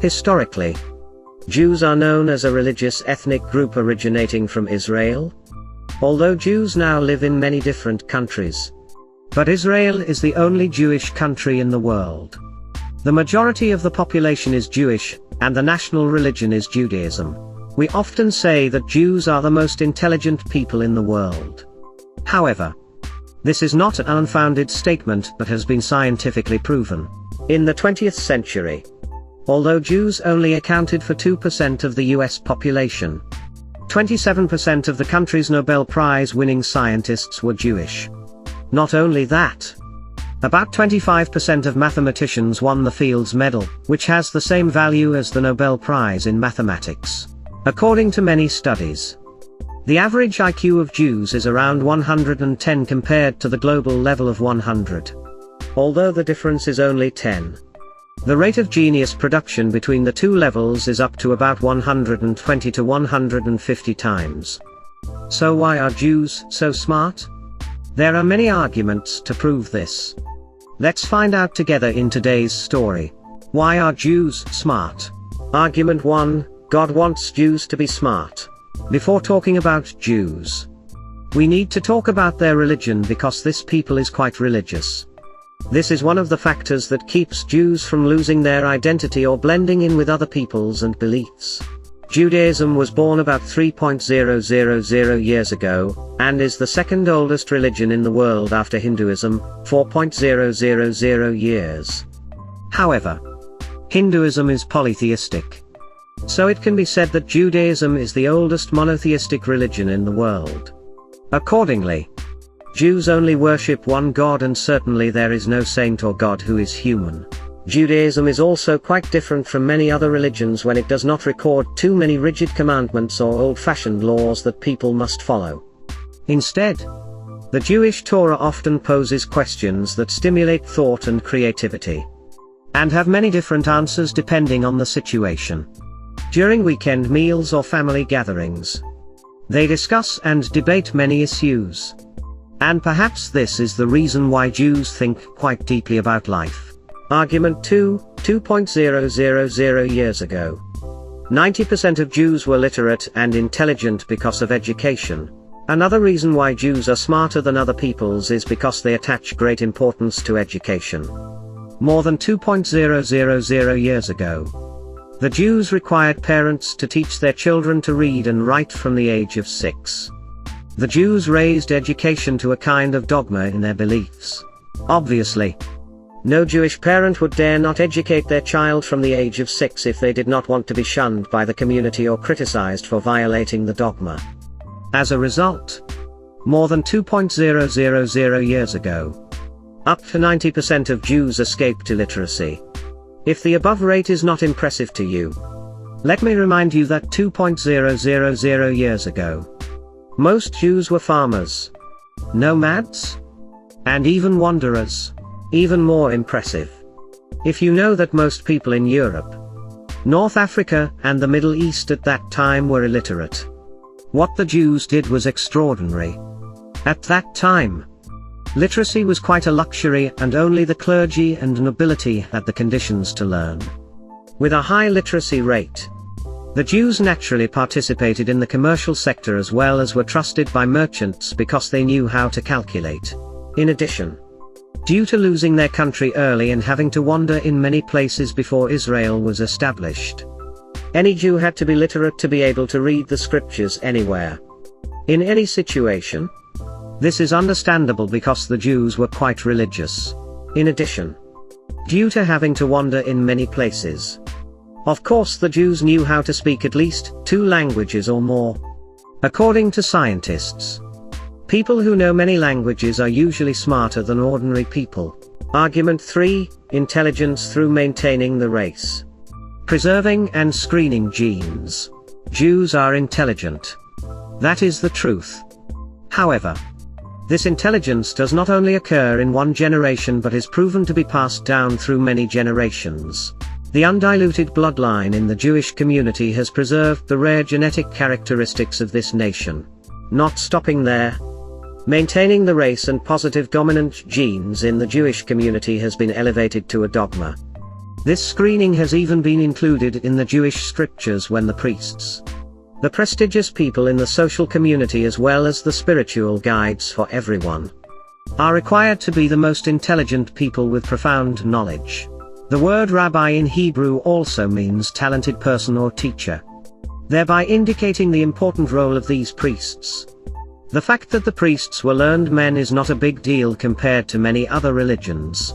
Historically, Jews are known as a religious ethnic group originating from Israel, although Jews now live in many different countries. But Israel is the only Jewish country in the world. The majority of the population is Jewish, and the national religion is Judaism. We often say that Jews are the most intelligent people in the world. However, this is not an unfounded statement but has been scientifically proven. In the 20th century, although Jews only accounted for 2% of the US population, 27% of the country's Nobel Prize-winning scientists were Jewish. Not only that, about 25% of mathematicians won the Fields Medal, which has the same value as the Nobel Prize in mathematics. According to many studies, the average IQ of Jews is around 110 compared to the global level of 100. Although the difference is only 10. The rate of genius production between the two levels is up to about 120 to 150 times. So why are Jews so smart? There are many arguments to prove this. Let's find out together in today's story. Why are Jews smart? Argument 1, God wants Jews to be smart. Before talking about Jews, we need to talk about their religion because this people is quite religious. This is one of the factors that keeps Jews from losing their identity or blending in with other peoples and beliefs. Judaism was born about 3,000 years ago, and is the second oldest religion in the world after Hinduism, 4,000 years. However, Hinduism is polytheistic. So it can be said that Judaism is the oldest monotheistic religion in the world. Accordingly, Jews only worship one God, and certainly there is no saint or God who is human. Judaism is also quite different from many other religions when it does not record too many rigid commandments or old-fashioned laws that people must follow. Instead, the Jewish Torah often poses questions that stimulate thought and creativity, and have many different answers depending on the situation. During weekend meals or family gatherings, they discuss and debate many issues. And perhaps this is the reason why Jews think quite deeply about life. Argument 2, 2,000 years ago. 90% of Jews were literate and intelligent because of education. Another reason why Jews are smarter than other peoples is because they attach great importance to education. More than 2,000 years ago, the Jews required parents to teach their children to read and write from the age of 6. The Jews raised education to a kind of dogma in their beliefs. Obviously, no Jewish parent would dare not educate their child from the age of 6 if they did not want to be shunned by the community or criticized for violating the dogma. As a result, more than 2,000 years ago, up to 90% of Jews escaped illiteracy. If the above rate is not impressive to you, let me remind you that 2,000 years ago, most Jews were farmers, nomads, and even wanderers. Even more impressive, if you know that most people in Europe, North Africa, and the Middle East at that time were illiterate. What the Jews did was extraordinary. At that time, literacy was quite a luxury, and only the clergy and nobility had the conditions to learn. With a high literacy rate, the Jews naturally participated in the commercial sector as well as were trusted by merchants because they knew how to calculate. In addition, due to losing their country early and having to wander in many places before Israel was established, any Jew had to be literate to be able to read the scriptures anywhere, in any situation. This is understandable because the Jews were quite religious. In addition, due to having to wander in many places, of course the Jews knew how to speak at least 2 languages or more. According to scientists, people who know many languages are usually smarter than ordinary people. Argument 3, intelligence through maintaining the race. Preserving and screening genes. Jews are intelligent. That is the truth. However, this intelligence does not only occur in one generation but is proven to be passed down through many generations. The undiluted bloodline in the Jewish community has preserved the rare genetic characteristics of this nation. Not stopping there. Maintaining the race and positive dominant genes in the Jewish community has been elevated to a dogma. This screening has even been included in the Jewish scriptures when the priests, the prestigious people in the social community as well as the spiritual guides for everyone, are required to be the most intelligent people with profound knowledge. The word rabbi in Hebrew also means talented person or teacher, thereby indicating the important role of these priests. The fact that the priests were learned men is not a big deal compared to many other religions.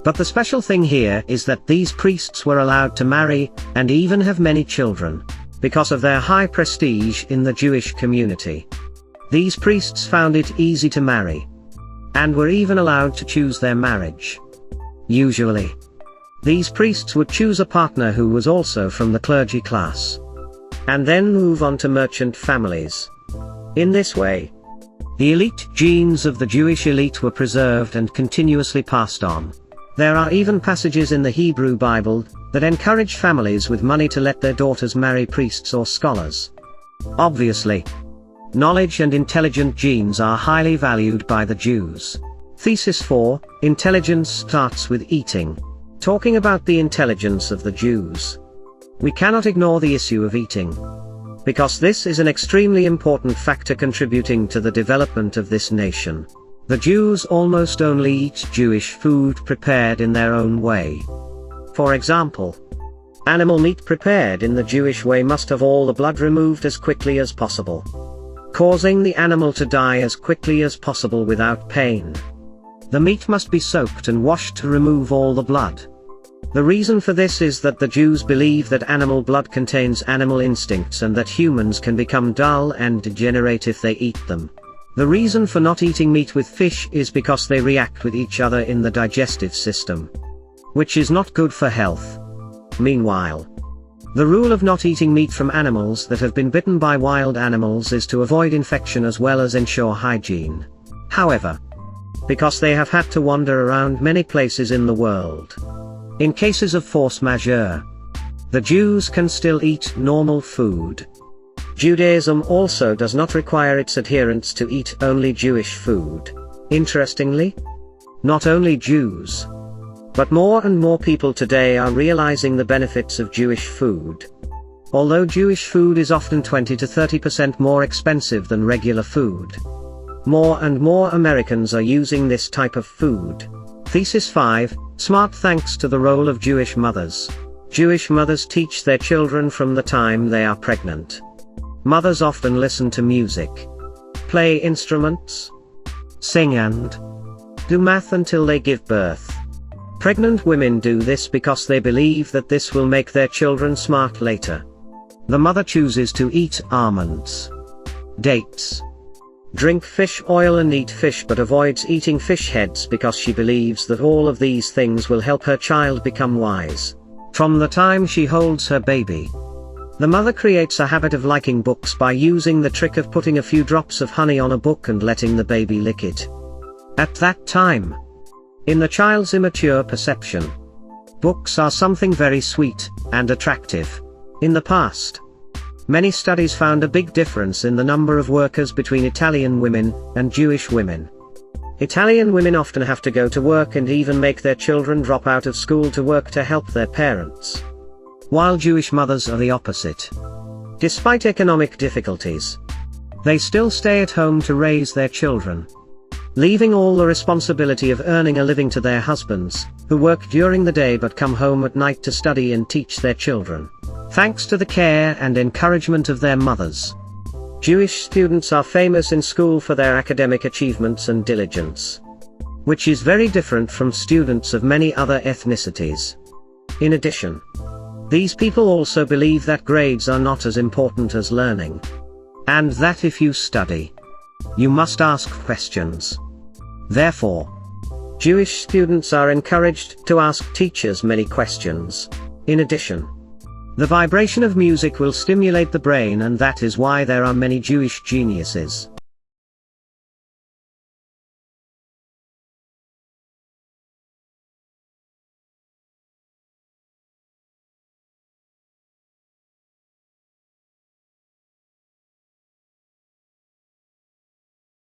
But the special thing here is that these priests were allowed to marry, and even have many children, because of their high prestige in the Jewish community. These priests found it easy to marry, and were even allowed to choose their marriage. Usually, these priests would choose a partner who was also from the clergy class, and then move on to merchant families. In this way, the elite genes of the Jewish elite were preserved and continuously passed on. There are even passages in the Hebrew Bible that encourage families with money to let their daughters marry priests or scholars. Obviously, knowledge and intelligent genes are highly valued by the Jews. Thesis 4, Intelligence starts with eating. Talking about the intelligence of the Jews, we cannot ignore the issue of eating, because this is an extremely important factor contributing to the development of this nation. The Jews almost only eat Jewish food prepared in their own way. For example, animal meat prepared in the Jewish way must have all the blood removed as quickly as possible, causing the animal to die as quickly as possible without pain. The meat must be soaked and washed to remove all the blood. The reason for this is that the Jews believe that animal blood contains animal instincts and that humans can become dull and degenerate if they eat them. The reason for not eating meat with fish is because they react with each other in the digestive system, which is not good for health. Meanwhile, the rule of not eating meat from animals that have been bitten by wild animals is to avoid infection as well as ensure hygiene. However, because they have had to wander around many places in the world, in cases of force majeure, the Jews can still eat normal food. Judaism also does not require its adherents to eat only Jewish food. Interestingly, not only Jews, but more and more people today are realizing the benefits of Jewish food. Although Jewish food is often 20 to 30% more expensive than regular food, more and more Americans are using this type of food. Thesis 5, Smart thanks to the role of Jewish mothers. Jewish mothers teach their children from the time they are pregnant. Mothers often listen to music, play instruments, sing and do math until they give birth. Pregnant women do this because they believe that this will make their children smart later. The mother chooses to eat almonds, dates, drink fish oil and eat fish but avoids eating fish heads because she believes that all of these things will help her child become wise. From the time she holds her baby, the mother creates a habit of liking books by using the trick of putting a few drops of honey on a book and letting the baby lick it. At that time, in the child's immature perception, books are something very sweet and attractive. In the past, many studies found a big difference in the number of workers between Italian women and Jewish women. Italian women often have to go to work and even make their children drop out of school to work to help their parents, while Jewish mothers are the opposite. Despite economic difficulties, they still stay at home to raise their children, leaving all the responsibility of earning a living to their husbands, who work during the day but come home at night to study and teach their children. Thanks to the care and encouragement of their mothers, Jewish students are famous in school for their academic achievements and diligence, which is very different from students of many other ethnicities. In addition, these people also believe that grades are not as important as learning, and that if you study, you must ask questions. Therefore, Jewish students are encouraged to ask teachers many questions. In addition, the vibration of music will stimulate the brain, and that is why there are many Jewish geniuses.